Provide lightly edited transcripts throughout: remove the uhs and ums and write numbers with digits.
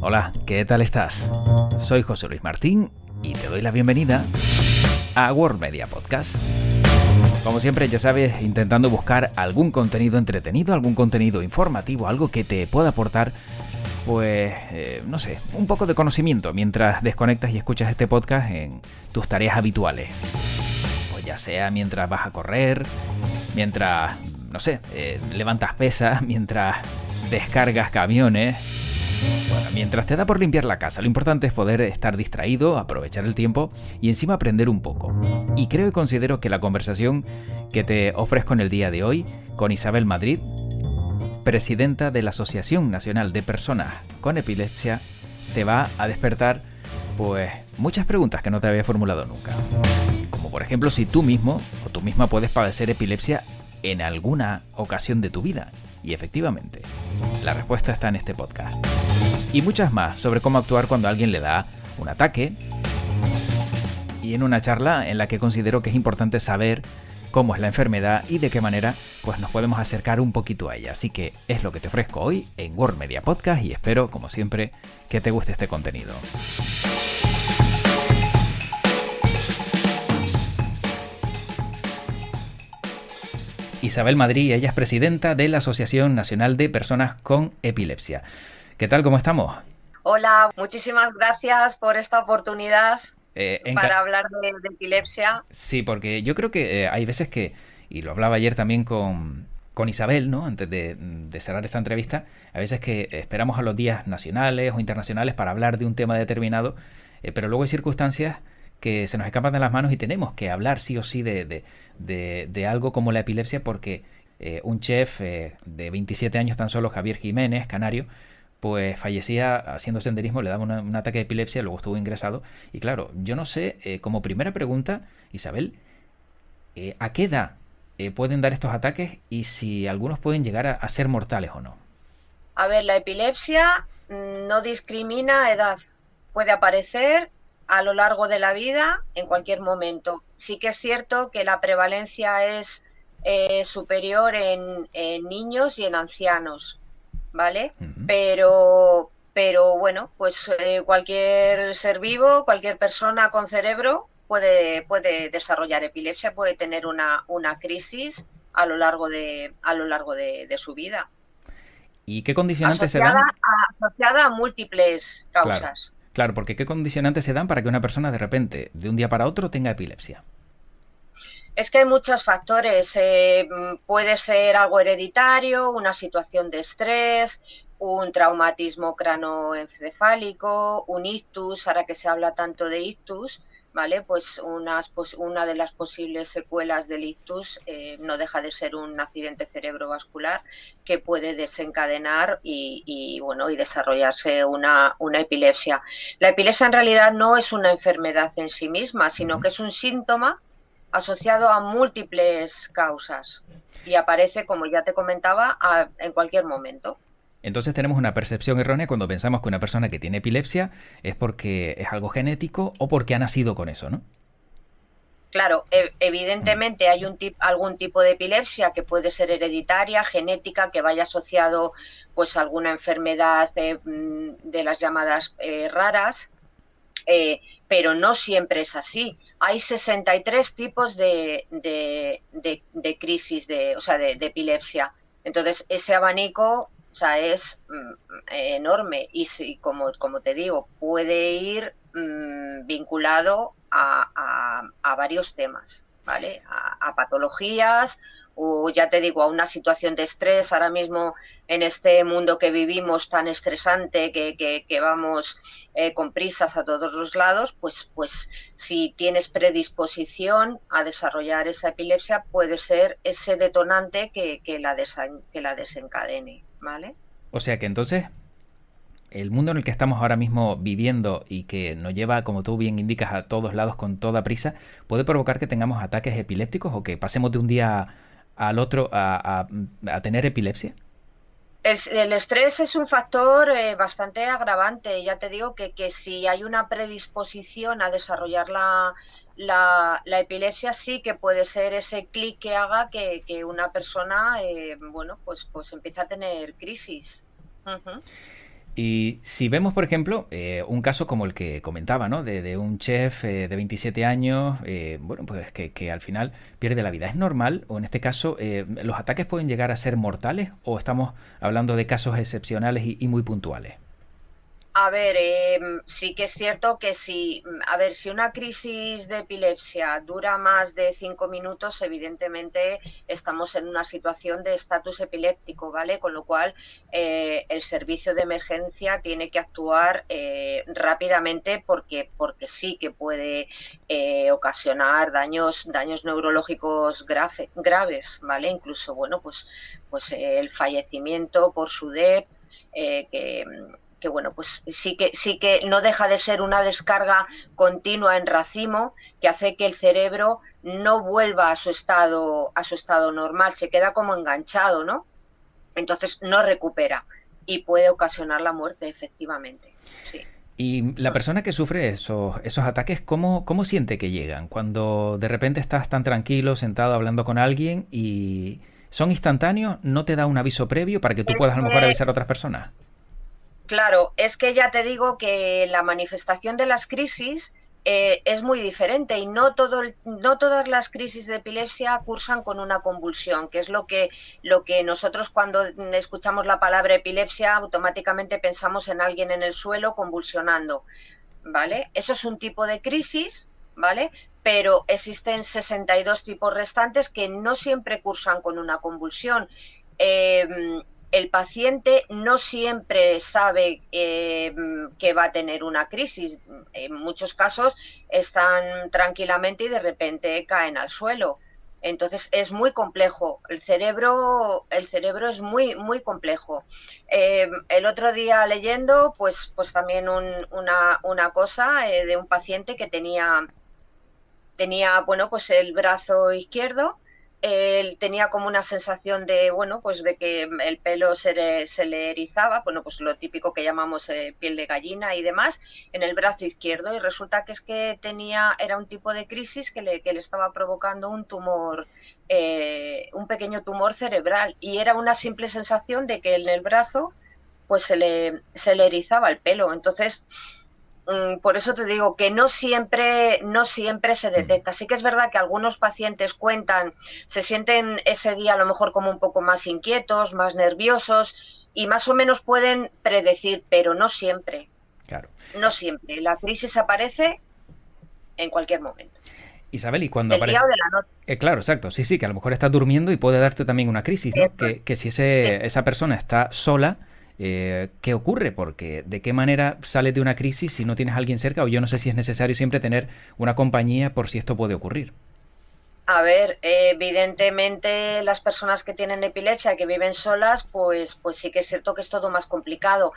Hola, ¿qué tal estás? Soy José Luis Martín y te doy la bienvenida a World Media Podcast. Como siempre, ya sabes, intentando buscar algún contenido entretenido, algún contenido informativo, algo que te pueda aportar, pues, no sé, un poco de conocimiento mientras desconectas y escuchas este podcast en tus tareas habituales. Pues ya sea mientras vas a correr, mientras, no sé, levantas pesas, mientras descargas camiones. Bueno, mientras te da por limpiar la casa, lo importante es poder estar distraído, aprovechar el tiempo y encima aprender un poco. Y creo y considero que la conversación que te ofrezco en el día de hoy con Isabel Madrid, presidenta de la Asociación Nacional de Personas con Epilepsia, te va a despertar pues muchas preguntas que no te había formulado nunca. Como por ejemplo si tú mismo o tú misma puedes padecer epilepsia en alguna ocasión de tu vida. Y efectivamente, la respuesta está en este podcast. Y muchas más sobre cómo actuar cuando a alguien le da un ataque. Y en una charla en la que considero que es importante saber cómo es la enfermedad y de qué manera pues nos podemos acercar un poquito a ella. Así que es lo que te ofrezco hoy en World Media Podcast y espero, como siempre, que te guste este contenido. Isabel Madrid, ella es presidenta de la Asociación Nacional de Personas con Epilepsia. ¿Qué tal? ¿Cómo estamos? Hola, muchísimas gracias por esta oportunidad para hablar de epilepsia. Sí, porque yo creo que hay veces que, y lo hablaba ayer también con Isabel, ¿no? Antes de cerrar esta entrevista, a veces que esperamos a los días nacionales o internacionales para hablar de un tema determinado, pero luego hay circunstancias que se nos escapan de las manos y tenemos que hablar sí o sí de algo como la epilepsia porque un chef de 27 años tan solo, Javier Jiménez, canario, pues fallecía haciendo senderismo, le daba un ataque de epilepsia, luego estuvo ingresado. Y claro, yo no sé, como primera pregunta, Isabel, ¿a qué edad pueden dar estos ataques y si algunos pueden llegar a ser mortales o no? A ver, la epilepsia no discrimina edad. Puede aparecer a lo largo de la vida, en cualquier momento. Sí que es cierto que la prevalencia es superior en niños y en ancianos, ¿vale? Uh-huh. Pero bueno, pues cualquier ser vivo, cualquier persona con cerebro puede desarrollar epilepsia, puede tener una crisis a lo largo de su vida. ¿Y qué condicionantes se dan? Asociada a múltiples Claro, causas. claro, porque ¿qué condicionantes se dan para que una persona de repente, de un día para otro, tenga epilepsia? Es que hay muchos factores. Puede ser algo hereditario, una situación de estrés, un traumatismo cranoencefálico, un ictus, ahora que se habla tanto de ictus, ¿vale? Pues una de las posibles secuelas del ictus no deja de ser un accidente cerebrovascular que puede desencadenar y desarrollarse una epilepsia. La epilepsia en realidad no es una enfermedad en sí misma, sino que es un síntoma asociado a múltiples causas y aparece, como ya te comentaba, en cualquier momento. Entonces tenemos una percepción errónea cuando pensamos que una persona que tiene epilepsia es porque es algo genético o porque ha nacido con eso, ¿no? Claro, evidentemente hay algún tipo de epilepsia que puede ser hereditaria, genética, que vaya asociado pues a alguna enfermedad de las llamadas raras, pero no siempre es así. Hay 63 tipos de crisis, de epilepsia. Entonces, ese abanico, o sea, es enorme y como te digo, puede ir vinculado a varios temas, ¿vale? A patologías o, ya te digo, a una situación de estrés. Ahora mismo en este mundo que vivimos tan estresante, que vamos con prisas a todos los lados, pues si tienes predisposición a desarrollar esa epilepsia, puede ser ese detonante que la desencadene, ¿vale? O sea que entonces el mundo en el que estamos ahora mismo viviendo y que nos lleva, como tú bien indicas, a todos lados con toda prisa, puede provocar que tengamos ataques epilépticos o que pasemos de un día al otro a tener epilepsia. El estrés es un factor bastante agravante. Ya te digo que si hay una predisposición a desarrollar la epilepsia, sí que puede ser ese clic que haga que una persona pues empiece a tener crisis. Uh-huh. Y si vemos, por ejemplo, un caso como el que comentaba, ¿no? De un chef de 27 años, bueno, pues que al final pierde la vida. ¿Es normal? O en este caso, ¿los ataques pueden llegar a ser mortales? ¿O estamos hablando de casos excepcionales y muy puntuales? A ver, sí que es cierto que si, a ver, si una crisis de epilepsia dura más de 5 minutos, evidentemente estamos en una situación de estatus epiléptico, ¿vale? Con lo cual el servicio de emergencia tiene que actuar rápidamente porque sí que puede ocasionar daños neurológicos graves, ¿vale? Incluso, bueno, pues el fallecimiento por SUDEP, que bueno, pues sí que no deja de ser una descarga continua en racimo que hace que el cerebro no vuelva a su estado normal, se queda como enganchado, ¿no? Entonces no recupera y puede ocasionar la muerte, efectivamente. Sí. Y la persona que sufre esos ataques, ¿cómo siente que llegan? Cuando de repente estás tan tranquilo, sentado hablando con alguien y son instantáneos, ¿no te da un aviso previo para que tú puedas a lo mejor avisar a otras personas? Claro, es que ya te digo que la manifestación de las crisis es muy diferente y no todas las crisis de epilepsia cursan con una convulsión, que es lo que nosotros cuando escuchamos la palabra epilepsia automáticamente pensamos en alguien en el suelo convulsionando, ¿vale? Eso es un tipo de crisis, ¿vale? Pero existen 62 tipos restantes que no siempre cursan con una convulsión. El paciente no siempre sabe que va a tener una crisis. En muchos casos están tranquilamente y de repente caen al suelo. Entonces es muy complejo. El cerebro es muy complejo. El otro día leyendo, pues también una cosa de un paciente que tenía, bueno, pues el brazo izquierdo. Él tenía como una sensación de, bueno, pues de que el pelo se le erizaba, bueno, pues lo típico que llamamos piel de gallina y demás, en el brazo izquierdo, y resulta que era un tipo de crisis que le estaba provocando un tumor, un pequeño tumor cerebral, y era una simple sensación de que en el brazo pues se le erizaba el pelo. Entonces, por eso te digo que no siempre se detecta. Sí que es verdad que algunos pacientes se sienten ese día a lo mejor como un poco más inquietos, más nerviosos y más o menos pueden predecir, pero no siempre. Claro. No siempre. La crisis aparece en cualquier momento. Isabel, y cuando del aparece... día o de la noche. Claro, exacto. Sí, que a lo mejor estás durmiendo y puede darte también una crisis, ¿no? Que si esa persona está sola, ¿qué ocurre? Porque ¿de qué manera sales de una crisis si no tienes a alguien cerca? O yo no sé si es necesario siempre tener una compañía por si esto puede ocurrir. A ver, evidentemente las personas que tienen epilepsia, que viven solas, pues sí que es cierto que es todo más complicado.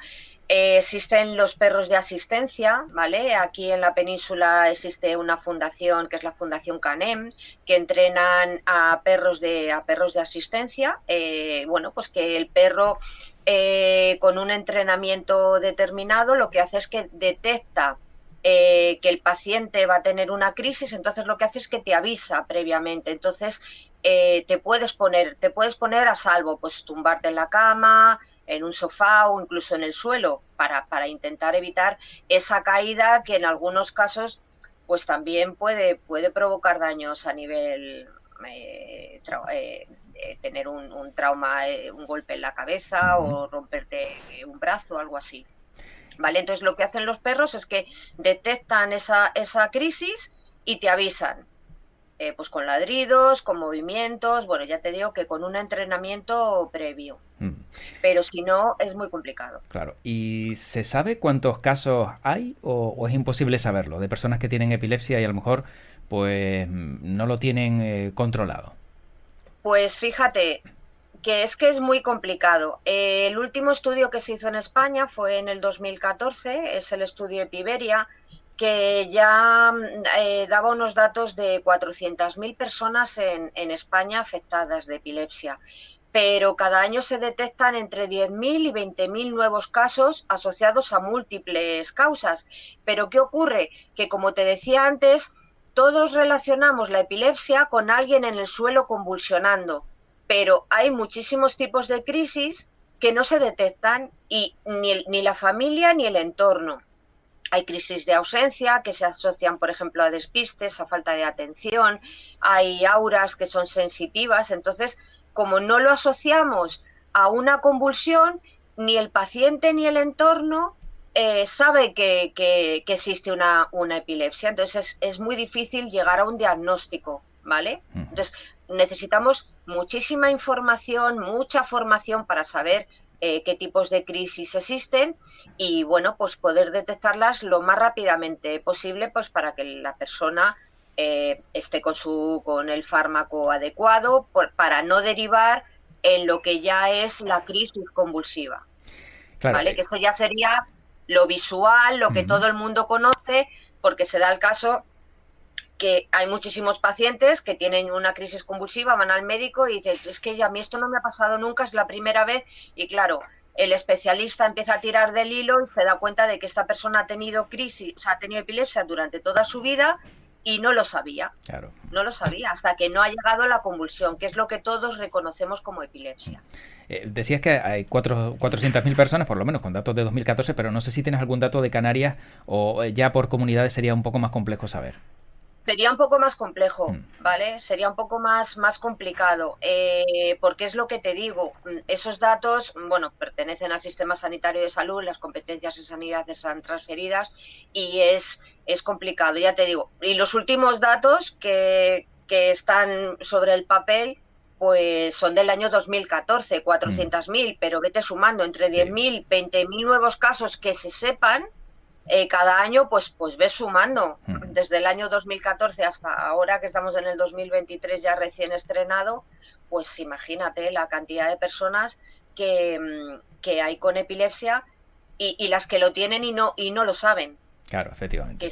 Existen los perros de asistencia, ¿vale? Aquí en la península existe una fundación que es la Fundación Canem, que entrenan a perros de asistencia. Bueno, pues que el perro con un entrenamiento determinado lo que hace es que detecta que el paciente va a tener una crisis, entonces lo que hace es que te avisa previamente. Entonces te puedes poner a salvo, pues tumbarte en la cama, en un sofá o incluso en el suelo para intentar evitar esa caída que en algunos casos pues también puede provocar daños a nivel tener un trauma, un golpe en la cabeza o romperte un brazo, algo así. ¿Vale? Entonces lo que hacen los perros es que detectan esa crisis y te avisan, pues con ladridos, con movimientos, bueno, ya te digo que con un entrenamiento previo. Pero si no, es muy complicado. Claro. ¿Y se sabe cuántos casos hay o es imposible saberlo de personas que tienen epilepsia y a lo mejor pues no lo tienen controlado? Pues fíjate que es muy complicado. El último estudio que se hizo en España fue en el 2014, es el estudio Epiveria, que ya daba unos datos de 400.000 personas en España afectadas de epilepsia. Pero cada año se detectan entre 10.000 y 20.000 nuevos casos asociados a múltiples causas. Pero ¿qué ocurre? Que como te decía antes, todos relacionamos la epilepsia con alguien en el suelo convulsionando. Pero hay muchísimos tipos de crisis que no se detectan y ni la familia ni el entorno. Hay crisis de ausencia que se asocian, por ejemplo, a despistes, a falta de atención, hay auras que son sensitivas, entonces, como no lo asociamos a una convulsión, ni el paciente ni el entorno sabe que existe una epilepsia, entonces es muy difícil llegar a un diagnóstico, ¿vale? Entonces, necesitamos muchísima información, mucha formación para saber qué tipos de crisis existen y, bueno, pues poder detectarlas lo más rápidamente posible, pues para que la persona esté con el fármaco adecuado, para no derivar en lo que ya es la crisis convulsiva. Claro, ¿vale? Que esto ya sería lo visual, lo que todo el mundo conoce, porque se da el caso que hay muchísimos pacientes que tienen una crisis convulsiva, van al médico y dicen, es que a mí esto no me ha pasado nunca, es la primera vez, y claro, el especialista empieza a tirar del hilo y se da cuenta de que esta persona ha tenido crisis, o sea, ha tenido epilepsia durante toda su vida y no lo sabía. Claro. No lo sabía hasta que no ha llegado la convulsión, que es lo que todos reconocemos como epilepsia. Decías que hay 400.000 personas, por lo menos, con datos de 2014, pero no sé si tienes algún dato de Canarias o ya por comunidades sería un poco más complejo saber. Sería un poco más complejo, ¿vale? Sería un poco más complicado, porque es lo que te digo, esos datos, bueno, pertenecen al sistema sanitario de salud, las competencias en sanidad están transferidas y es complicado, ya te digo. Y los últimos datos que están sobre el papel, pues son del año 2014, 400.000, pero vete sumando entre 10.000, 20.000 nuevos casos que se sepan, cada año pues ves sumando. Desde el año 2014 hasta ahora que estamos en el 2023 ya recién estrenado, pues imagínate la cantidad de personas que hay con epilepsia y las que lo tienen y no lo saben. Claro, efectivamente.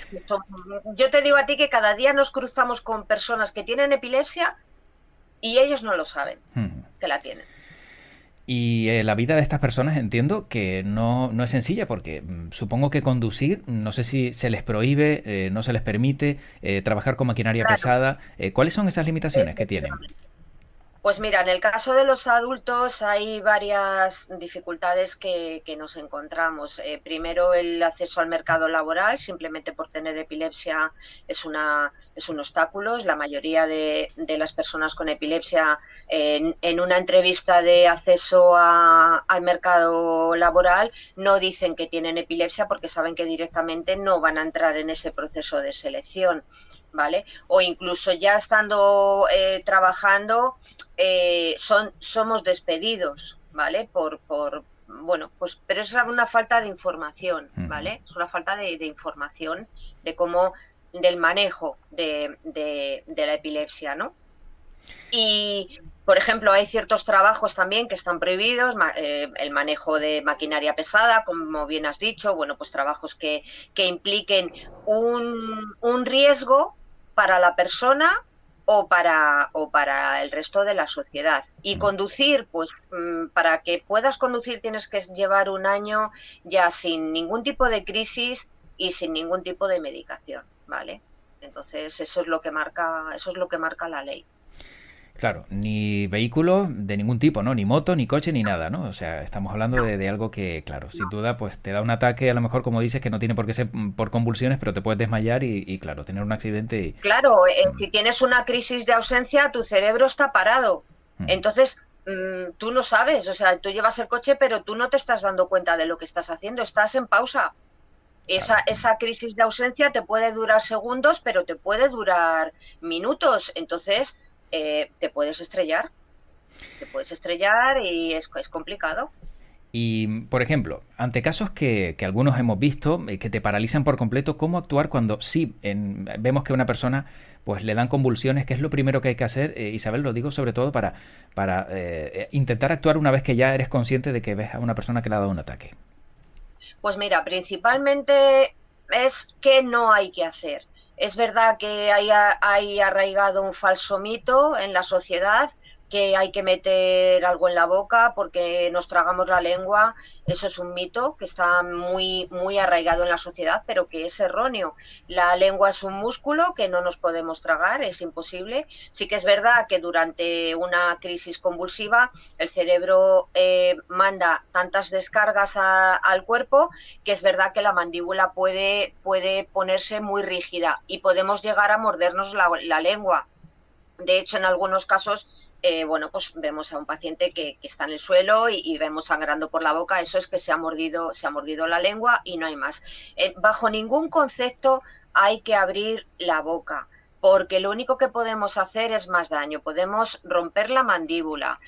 Yo te digo a ti que cada día nos cruzamos con personas que tienen epilepsia y ellos no lo saben que la tienen. Y la vida de estas personas entiendo que no es sencilla porque supongo que conducir, no sé si se les prohíbe, no se les permite trabajar con maquinaria pesada. ¿Cuáles son esas limitaciones que tienen? Pues mira, en el caso de los adultos hay varias dificultades que nos encontramos. Primero, el acceso al mercado laboral, simplemente por tener epilepsia es un obstáculo. La mayoría de las personas con epilepsia en una entrevista de acceso al mercado laboral no dicen que tienen epilepsia porque saben que directamente no van a entrar en ese proceso de selección, ¿vale? O incluso ya estando trabajando somos despedidos, ¿vale? Bueno, pues pero es una falta de información, ¿vale? Es una falta de información de cómo, del manejo de la epilepsia, ¿no? Y, por ejemplo, hay ciertos trabajos también que están prohibidos, el manejo de maquinaria pesada, como bien has dicho, bueno, pues trabajos que impliquen un riesgo para la persona o para el resto de la sociedad. Y conducir, pues para que puedas conducir tienes que llevar un año ya sin ningún tipo de crisis y sin ningún tipo de medicación, ¿vale? Entonces eso es lo que marca la ley. Claro, ni vehículo de ningún tipo, ¿no? Ni moto, ni coche, ni nada, ¿no? O sea, estamos hablando de algo que, claro, sin duda, pues te da un ataque, a lo mejor, como dices, que no tiene por qué ser por convulsiones, pero te puedes desmayar y claro, tener un accidente. Y... Claro, si tienes una crisis de ausencia, tu cerebro está parado. Entonces, tú no sabes, o sea, tú llevas el coche, pero tú no te estás dando cuenta de lo que estás haciendo, estás en pausa. Esa crisis de ausencia te puede durar segundos, pero te puede durar minutos. Entonces... te puedes estrellar y es complicado. Y, por ejemplo, ante casos que algunos hemos visto, que te paralizan por completo, ¿cómo actuar cuando sí vemos que a una persona pues le dan convulsiones? ¿Qué es lo primero que hay que hacer? Isabel, lo digo sobre todo para intentar actuar una vez que ya eres consciente de que ves a una persona que le ha dado un ataque. Pues mira, principalmente es que no hay que hacer. Es verdad que hay arraigado un falso mito en la sociedad que hay que meter algo en la boca porque nos tragamos la lengua. Eso es un mito que está muy, muy arraigado en la sociedad, pero que es erróneo. La lengua es un músculo que no nos podemos tragar, es imposible. Sí que es verdad que durante una crisis convulsiva el cerebro manda tantas descargas al cuerpo que es verdad que la mandíbula puede ponerse muy rígida y podemos llegar a mordernos la lengua. De hecho, en algunos casos, pues vemos a un paciente que está en el suelo y vemos sangrando por la boca. Eso es que se ha mordido la lengua y no hay más. Bajo ningún concepto hay que abrir la boca, porque lo único que podemos hacer es más daño. Podemos romper la mandíbula,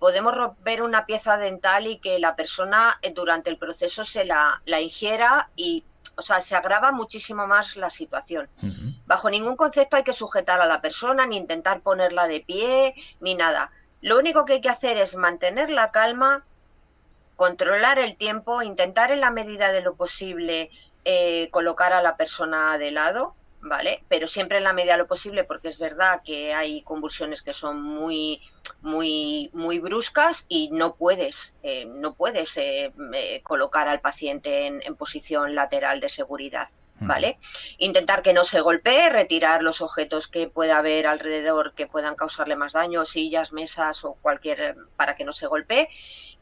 podemos romper una pieza dental y que la persona durante el proceso se la ingiera y, o sea, se agrava muchísimo más la situación. Uh-huh. Bajo ningún concepto hay que sujetar a la persona, ni intentar ponerla de pie, ni nada. Lo único que hay que hacer es mantener la calma, controlar el tiempo, intentar en la medida de lo posible colocar a la persona de lado, ¿vale? Pero siempre en la medida de lo posible, porque es verdad que hay convulsiones que son muy bruscas y no puedes colocar al paciente en posición lateral de seguridad, ¿vale? Intentar que no se golpee, retirar los objetos que pueda haber alrededor que puedan causarle más daño, sillas, mesas o cualquier, para que no se golpee.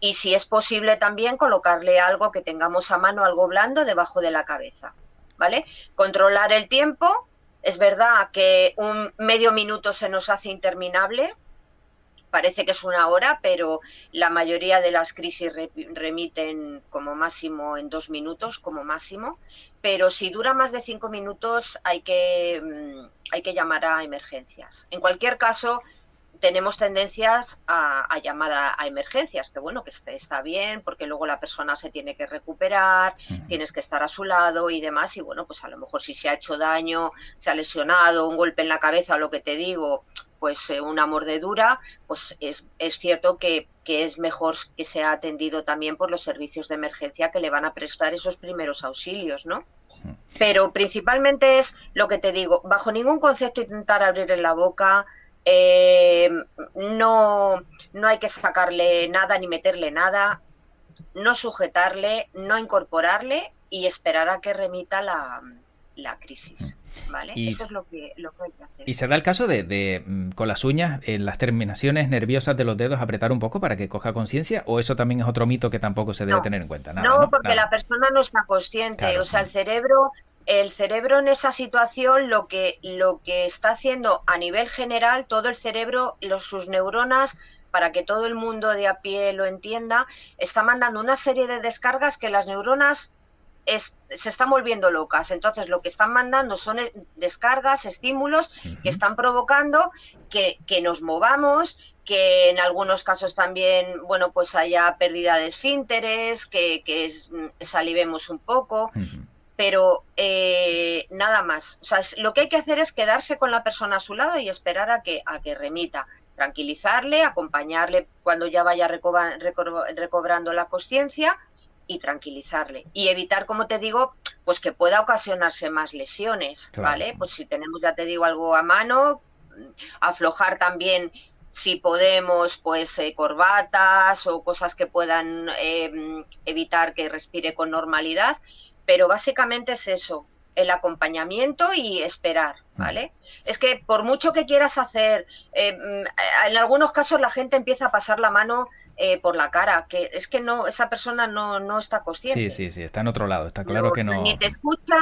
Y si es posible también colocarle algo que tengamos a mano, algo blando debajo de la cabeza, ¿vale? Controlar el tiempo. Es verdad que un medio minuto se nos hace interminable, parece que es una hora, pero la mayoría de las crisis remiten como máximo en 2 minutos, como máximo, pero si dura más de 5 minutos hay que llamar a emergencias. En cualquier caso, tenemos tendencias a llamar a emergencias, que bueno, que está bien, porque luego la persona se tiene que recuperar, tienes que estar a su lado y demás, y bueno, pues a lo mejor si se ha hecho daño, se ha lesionado, un golpe en la cabeza o lo que te digo, pues una mordedura, pues es cierto que es mejor que sea atendido también por los servicios de emergencia que le van a prestar esos primeros auxilios, ¿no? Pero principalmente es lo que te digo, bajo ningún concepto intentar abrirle la boca. No hay que sacarle nada ni meterle nada, no sujetarle, no incorporarle y esperar a que remita la crisis, ¿vale? Eso es lo que hay que hacer. ¿Y se da el caso de con las uñas, en las terminaciones nerviosas de los dedos, apretar un poco para que coja conciencia? ¿O eso también es otro mito que tampoco se debe tener en cuenta? Nada, no, porque la persona no está consciente, claro. O sea, el cerebro en esa situación lo que está haciendo a nivel general, todo el cerebro, sus neuronas, para que todo el mundo de a pie lo entienda, está mandando una serie de descargas que las neuronas se están volviendo locas. Entonces lo que están mandando son descargas, estímulos que están provocando que nos movamos, que en algunos casos también, bueno, pues haya pérdida de esfínteres, que salivemos un poco. Pero nada más. O sea, lo que hay que hacer es quedarse con la persona a su lado y esperar a que remita. Tranquilizarle, acompañarle cuando ya vaya recobrando la conciencia y tranquilizarle. Y evitar, como te digo, pues que pueda ocasionarse más lesiones, claro. ¿Vale? Pues si tenemos, ya te digo, algo a mano, aflojar también, si podemos, pues corbatas o cosas que puedan evitar que respire con normalidad. Pero básicamente es eso, el acompañamiento y esperar, ¿vale? Es que por mucho que quieras hacer, en algunos casos la gente empieza a pasar la mano por la cara, que es que no, esa persona no está consciente. Sí, está en otro lado, está claro que no. Ni te escucha,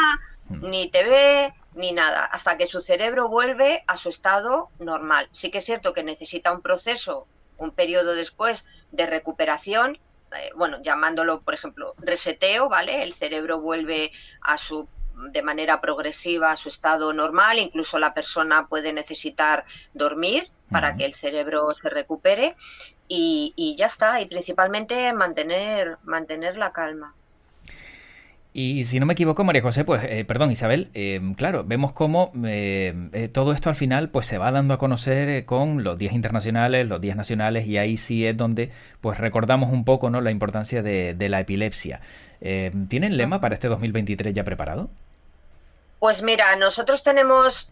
ni te ve, ni nada, hasta que su cerebro vuelve a su estado normal. Sí que es cierto que necesita un proceso, un periodo después de recuperación, llamándolo, por ejemplo, reseteo, ¿vale? El cerebro vuelve de manera progresiva a su estado normal, incluso la persona puede necesitar dormir para que el cerebro se recupere y ya está, y principalmente mantener la calma. Y si no me equivoco, María José, Isabel, claro, vemos cómo todo esto al final pues se va dando a conocer con los días internacionales, los días nacionales, y ahí sí es donde pues recordamos un poco, ¿no?, la importancia de la epilepsia. ¿Tienen lema para este 2023 ya preparado? Pues mira, nosotros tenemos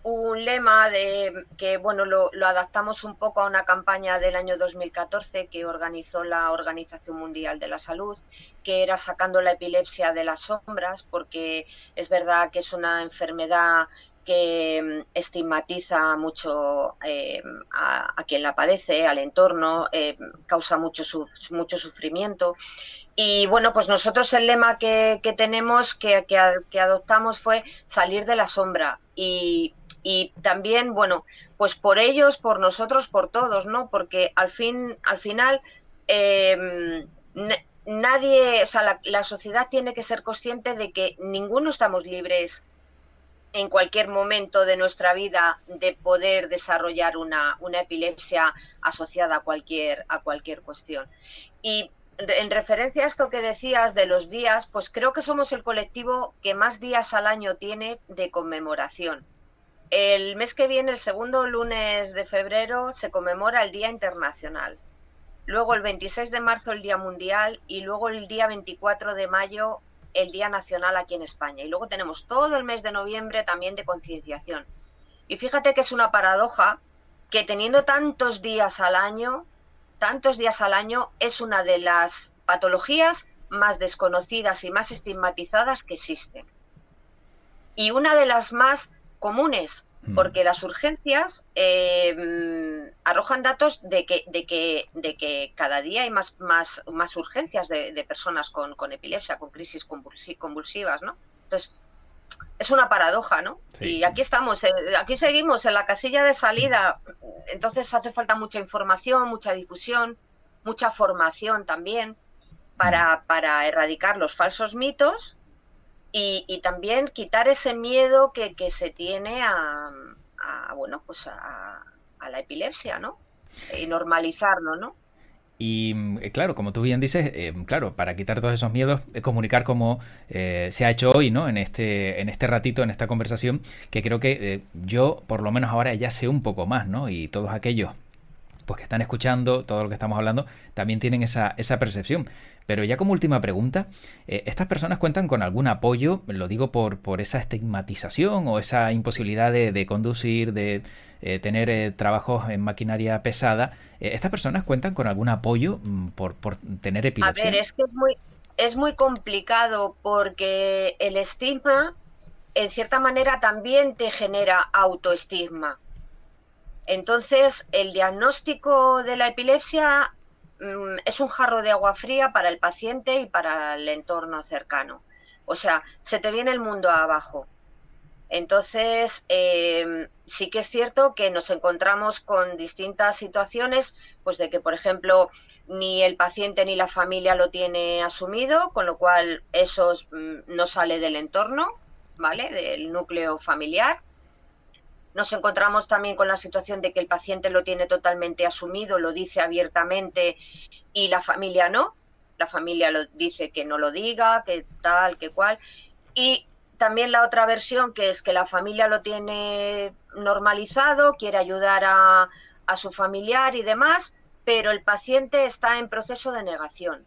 un lema de que, bueno, lo adaptamos un poco a una campaña del año 2014 que organizó la Organización Mundial de la Salud, que era sacando la epilepsia de las sombras, porque es verdad que es una enfermedad que estigmatiza mucho a quien la padece, al entorno, causa mucho sufrimiento. Y bueno, pues nosotros el lema que tenemos, que adoptamos fue salir de la sombra y también, bueno, pues por ellos, por nosotros, por todos, ¿no? Porque al final nadie, o sea, la sociedad tiene que ser consciente de que ninguno estamos libres en cualquier momento de nuestra vida de poder desarrollar una epilepsia asociada a cualquier cuestión. Y en referencia a esto que decías de los días, pues creo que somos el colectivo que más días al año tiene de conmemoración. El mes que viene, el segundo lunes de febrero, se conmemora el Día Internacional. Luego el 26 de marzo el Día Mundial y luego el día 24 de mayo el Día Nacional aquí en España. Y luego tenemos todo el mes de noviembre también de concienciación. Y fíjate que es una paradoja que teniendo tantos días al año, es una de las patologías más desconocidas y más estigmatizadas que existen. Y una de las más comunes, porque las urgencias arrojan datos de que cada día hay más urgencias de personas con epilepsia, con crisis convulsivas, ¿no? Entonces, es una paradoja, ¿no? Sí. Y aquí estamos, aquí seguimos en la casilla de salida. Entonces hace falta mucha información, mucha difusión, mucha formación también para erradicar los falsos mitos y también quitar ese miedo que se tiene a la epilepsia, ¿no? Y normalizarlo, ¿no? Y claro, como tú bien dices, claro, para quitar todos esos miedos, comunicar como se ha hecho hoy, ¿no? En este ratito, en esta conversación, que creo que yo, por lo menos ahora, ya sé un poco más, ¿no? Y todos aquellos pues que están escuchando todo lo que estamos hablando, también tienen esa percepción. Pero ya como última pregunta, ¿estas personas cuentan con algún apoyo? Lo digo por esa estigmatización o esa imposibilidad de conducir, de tener trabajos en maquinaria pesada. ¿Estas personas cuentan con algún apoyo por tener epilepsia? A ver, es que es muy complicado porque el estigma, en cierta manera, también te genera autoestigma. Entonces, el diagnóstico de la epilepsia es un jarro de agua fría para el paciente y para el entorno cercano. O sea, se te viene el mundo abajo. Entonces, sí que es cierto que nos encontramos con distintas situaciones, pues de que, por ejemplo, ni el paciente ni la familia lo tiene asumido, con lo cual eso no sale del entorno, ¿vale? Del núcleo familiar. Nos encontramos también con la situación de que el paciente lo tiene totalmente asumido, lo dice abiertamente y la familia no. La familia lo dice que no lo diga, que tal, que cual. Y también la otra versión, que es que la familia lo tiene normalizado, quiere ayudar a su familiar y demás, pero el paciente está en proceso de negación.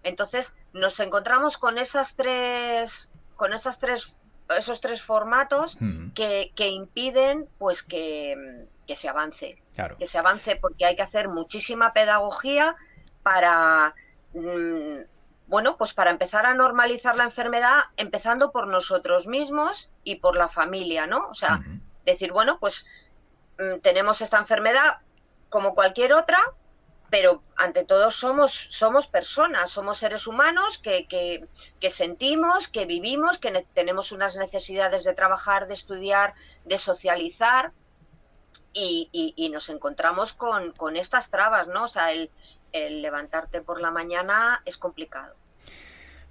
Entonces nos encontramos con esos tres formatos que impiden pues que se avance. Claro. Que se avance porque hay que hacer muchísima pedagogía para para empezar a normalizar la enfermedad, empezando por nosotros mismos y por la familia, ¿no? O sea, decir, tenemos esta enfermedad como cualquier otra, pero ante todo somos personas, somos seres humanos que sentimos, que vivimos, que tenemos unas necesidades de trabajar, de estudiar, de socializar y nos encontramos con estas trabas, ¿no? O sea, el levantarte por la mañana es complicado.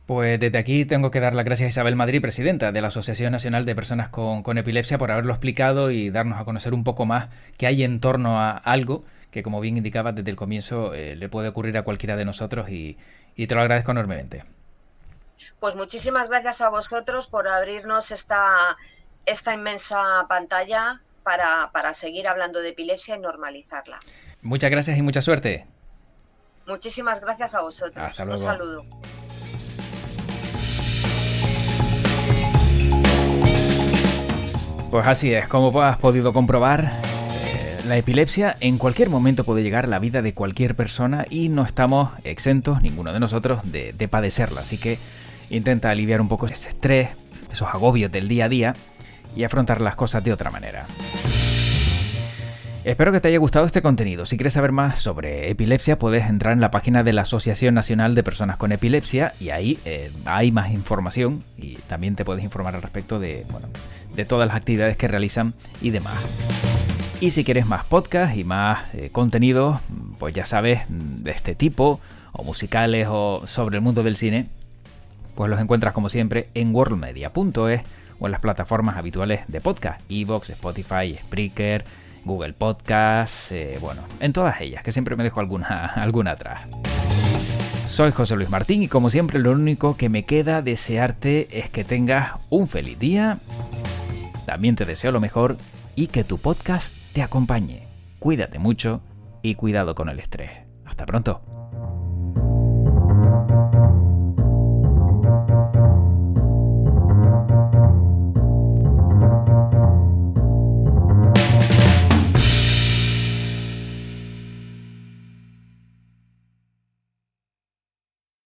Pues desde aquí tengo que dar las gracias a Isabel Madrid, presidenta de la Asociación Nacional de Personas con Epilepsia, por haberlo explicado y darnos a conocer un poco más qué hay en torno a algo que, como bien indicabas desde el comienzo, le puede ocurrir a cualquiera de nosotros y te lo agradezco enormemente. Pues muchísimas gracias a vosotros por abrirnos esta inmensa pantalla para seguir hablando de epilepsia y normalizarla. Muchas gracias y mucha suerte. Muchísimas gracias a vosotros. Hasta luego. Un saludo. Pues así es, como has podido comprobar, la epilepsia en cualquier momento puede llegar a la vida de cualquier persona y no estamos exentos, ninguno de nosotros, de padecerla. Así que intenta aliviar un poco ese estrés, esos agobios del día a día y afrontar las cosas de otra manera. Espero que te haya gustado este contenido. Si quieres saber más sobre epilepsia, puedes entrar en la página de la Asociación Nacional de Personas con Epilepsia y ahí hay más información y también te puedes informar al respecto de todas las actividades que realizan y demás. Y si quieres más podcast y más contenidos, pues ya sabes, de este tipo, o musicales o sobre el mundo del cine, pues los encuentras como siempre en worldmedia.es o en las plataformas habituales de podcast, iVoox, Spotify, Spreaker, Google Podcast, en todas ellas, que siempre me dejo alguna atrás. Soy José Luis Martín y como siempre lo único que me queda desearte es que tengas un feliz día. También te deseo lo mejor y que tu podcast te acompañe. Cuídate mucho y cuidado con el estrés. Hasta pronto.